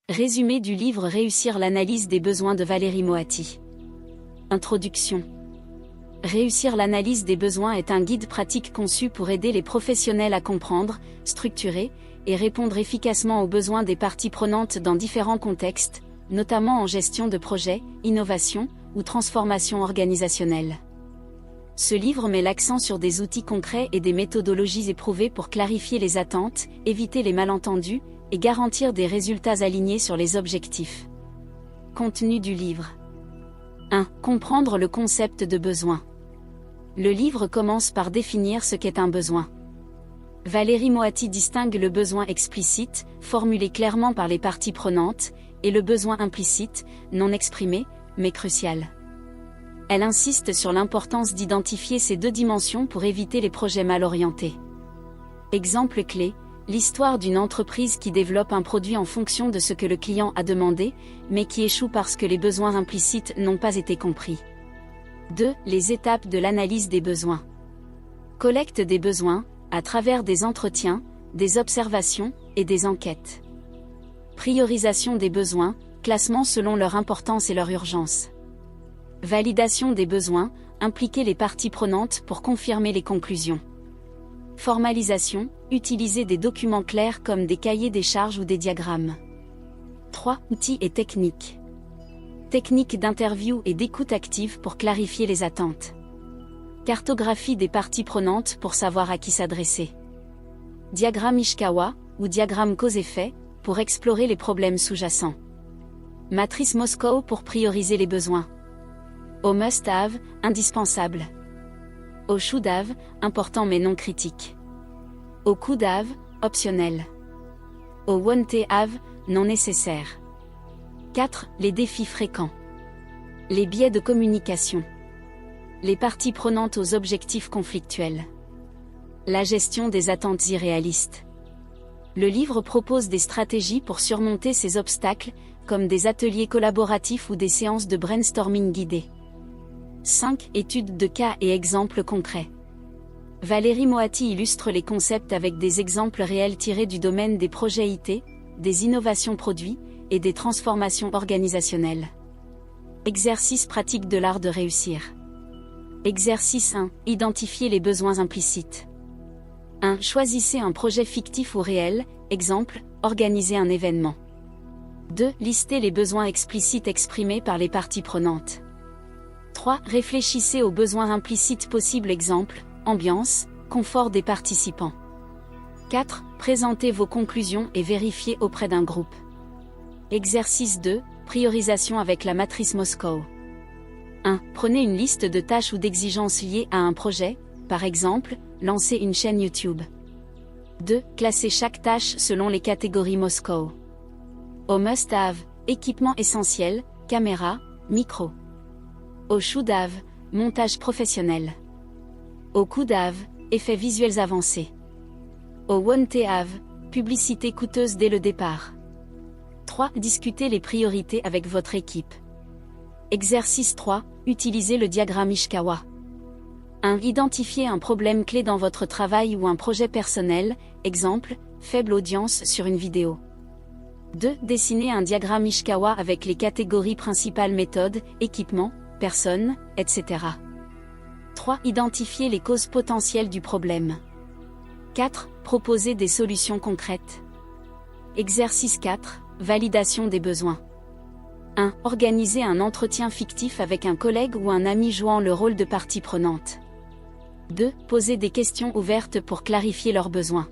Résumé du livre Réussir l'analyse des besoins de Valérie Moatti. Introduction. Réussir l'analyse des besoins est un guide pratique conçu pour aider les professionnels à comprendre, structurer et répondre efficacement aux besoins des parties prenantes dans différents contextes, notamment en gestion de projets, innovation ou transformation organisationnelle. Ce livre met l'accent sur des outils concrets et des méthodologies éprouvées pour clarifier les attentes, éviter les malentendus et garantir des résultats alignés sur les objectifs. Contenu du livre. 1. Comprendre le concept de besoin. Le livre commence par définir ce qu'est un besoin. Valérie Moatti distingue le besoin explicite, formulé clairement par les parties prenantes, et le besoin implicite, non exprimé, mais crucial. Elle insiste sur l'importance d'identifier ces deux dimensions pour éviter les projets mal orientés. Exemple clé, l'histoire d'une entreprise qui développe un produit en fonction de ce que le client a demandé, mais qui échoue parce que les besoins implicites n'ont pas été compris. 2. Les étapes de l'analyse des besoins. Collecte des besoins, à travers des entretiens, des observations et des enquêtes. Priorisation des besoins, classement selon leur importance et leur urgence. Validation des besoins, impliquer les parties prenantes pour confirmer les conclusions. Formalisation, utiliser des documents clairs comme des cahiers des charges ou des diagrammes. 3. Outils et techniques. Techniques d'interview et d'écoute active pour clarifier les attentes. Cartographie des parties prenantes pour savoir à qui s'adresser. Diagramme Ishikawa, ou diagramme cause-effet, pour explorer les problèmes sous-jacents. Matrice Moscow pour prioriser les besoins. Au must-have, indispensable. Au should-have, important mais non critique. Au could-have, optionnel. Au want-have, non nécessaire. 4. Les défis fréquents. Les biais de communication. Les parties prenantes aux objectifs conflictuels. La gestion des attentes irréalistes. Le livre propose des stratégies pour surmonter ces obstacles, comme des ateliers collaboratifs ou des séances de brainstorming guidées. 5. Études de cas et exemples concrets. Valérie Moatti illustre les concepts avec des exemples réels tirés du domaine des projets IT, des innovations produits et des transformations organisationnelles. Exercice pratique de l'art de réussir. Exercice 1. Identifier les besoins implicites. 1. Choisissez un projet fictif ou réel, exemple, organiser un événement. 2. Listez les besoins explicites exprimés par les parties prenantes. 3. Réfléchissez aux besoins implicites possibles, exemple, ambiance, confort des participants. 4. Présentez vos conclusions et vérifiez auprès d'un groupe. Exercice 2. Priorisation avec la matrice Moscow. 1. Prenez une liste de tâches ou d'exigences liées à un projet, par exemple, lancer une chaîne YouTube. 2. Classez chaque tâche selon les catégories Moscow. Au must-have, équipement essentiel, caméra, micro. Au should-have, montage professionnel. Au could-have, effets visuels avancés. Au want-have, publicité coûteuse dès le départ. 3. Discutez les priorités avec votre équipe. Exercice 3. Utilisez le diagramme Ishikawa. 1. Identifiez un problème clé dans votre travail ou un projet personnel, exemple, faible audience sur une vidéo. 2. Dessinez un diagramme Ishikawa avec les catégories principales méthodes, équipement, personnes, etc. 3. Identifiez les causes potentielles du problème. 4. Proposez des solutions concrètes. Exercice 4. Validation des besoins. 1. Organisez un entretien fictif avec un collègue ou un ami jouant le rôle de partie prenante. 2. Posez des questions ouvertes pour clarifier leurs besoins.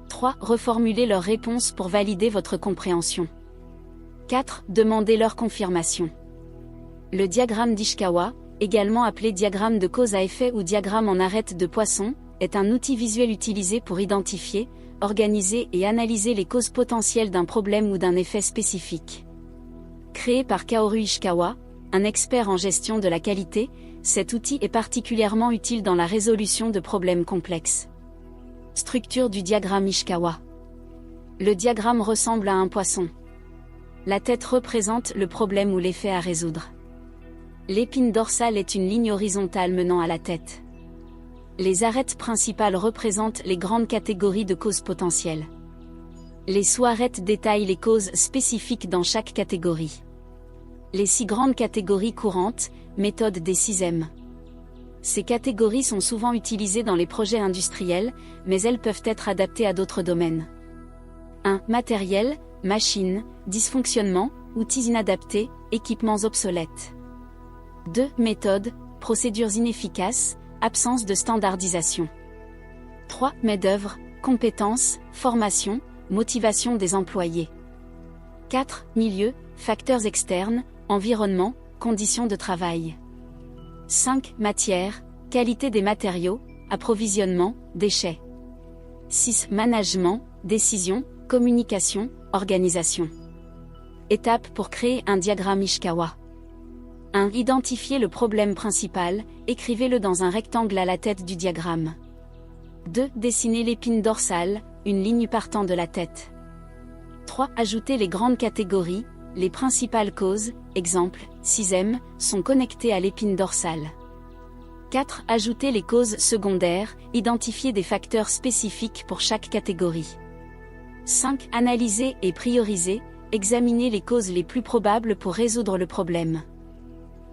3. Reformulez leurs réponses pour valider votre compréhension. 4. Demandez leur confirmation. Le diagramme d'Ishikawa, également appelé diagramme de cause à effet ou diagramme en arête de poisson, est un outil visuel utilisé pour identifier, organiser et analyser les causes potentielles d'un problème ou d'un effet spécifique. Créé par Kaoru Ishikawa, un expert en gestion de la qualité, cet outil est particulièrement utile dans la résolution de problèmes complexes. Structure du diagramme Ishikawa. Le diagramme ressemble à un poisson. La tête représente le problème ou l'effet à résoudre. L'épine dorsale est une ligne horizontale menant à la tête. Les arêtes principales représentent les grandes catégories de causes potentielles. Les sous-arêtes détaillent les causes spécifiques dans chaque catégorie. Les 6 grandes catégories courantes, méthode des 6M. Ces catégories sont souvent utilisées dans les projets industriels, mais elles peuvent être adaptées à d'autres domaines. 1. Matériel, machines, dysfonctionnements, outils inadaptés, équipements obsolètes. 2. Méthode, procédures inefficaces, absence de standardisation. 3. Main-d'œuvre, compétences, formation, motivation des employés. 4. Milieu, facteurs externes, environnement, conditions de travail. 5. Matière, qualité des matériaux, approvisionnement, déchets. 6. Management, décision, communication, organisation. Étapes pour créer un diagramme Ishikawa. 1. Identifiez le problème principal, écrivez-le dans un rectangle à la tête du diagramme. 2. Dessinez l'épine dorsale, une ligne partant de la tête. 3. Ajoutez les grandes catégories, les principales causes, exemple, 6M, sont connectées à l'épine dorsale. 4. Ajoutez les causes secondaires, identifiez des facteurs spécifiques pour chaque catégorie. 5. Analysez et priorisez, examinez les causes les plus probables pour résoudre le problème.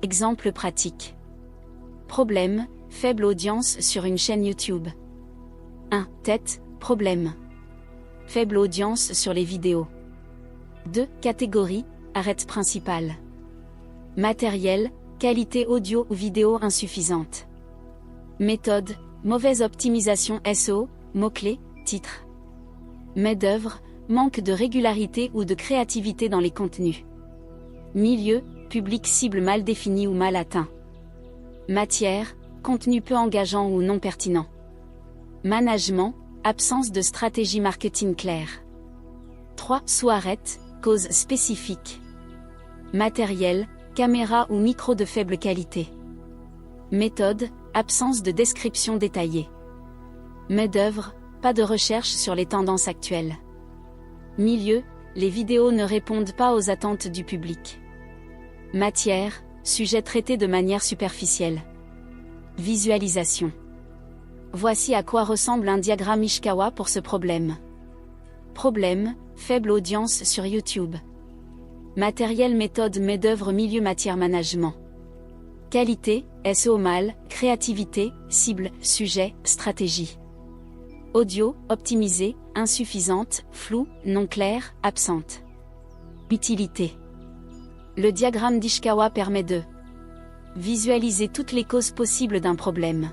Exemple pratique. Problème, faible audience sur une chaîne YouTube. 1. Tête, problème. Faible audience sur les vidéos. 2. Catégorie, arête principale. Matériel, qualité audio ou vidéo insuffisante. Méthode, mauvaise optimisation SEO, mots-clés, titres. Main-d'œuvre, manque de régularité ou de créativité dans les contenus. Milieu, public cible mal défini ou mal atteint. Matière, contenu peu engageant ou non pertinent. Management, absence de stratégie marketing claire. 3. Sous-arête, cause spécifique. Matériel, caméra ou micro de faible qualité. Méthode, absence de description détaillée. Main-d'œuvre, pas de recherche sur les tendances actuelles. Milieu, les vidéos ne répondent pas aux attentes du public. Matière, sujet traité de manière superficielle. Visualisation. Voici à quoi ressemble un diagramme Ishikawa pour ce problème. Problème, faible audience sur YouTube. Matériel, méthode, main-d'œuvre, milieu, matière, management. Qualité, SEO mal, créativité, cible, sujet, stratégie. Audio, optimisé, insuffisante, flou, non clair, absente. Utilité. Le diagramme d'Ishikawa permet de visualiser toutes les causes possibles d'un problème.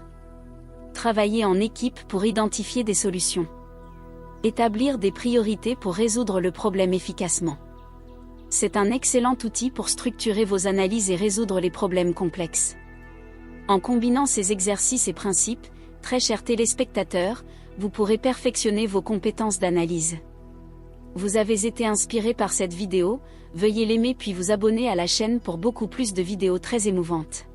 Travailler en équipe pour identifier des solutions. Établir des priorités pour résoudre le problème efficacement. C'est un excellent outil pour structurer vos analyses et résoudre les problèmes complexes. En combinant ces exercices et principes, très chers téléspectateurs, vous pourrez perfectionner vos compétences d'analyse. Vous avez été inspiré par cette vidéo, veuillez l'aimer puis vous abonner à la chaîne pour beaucoup plus de vidéos très émouvantes.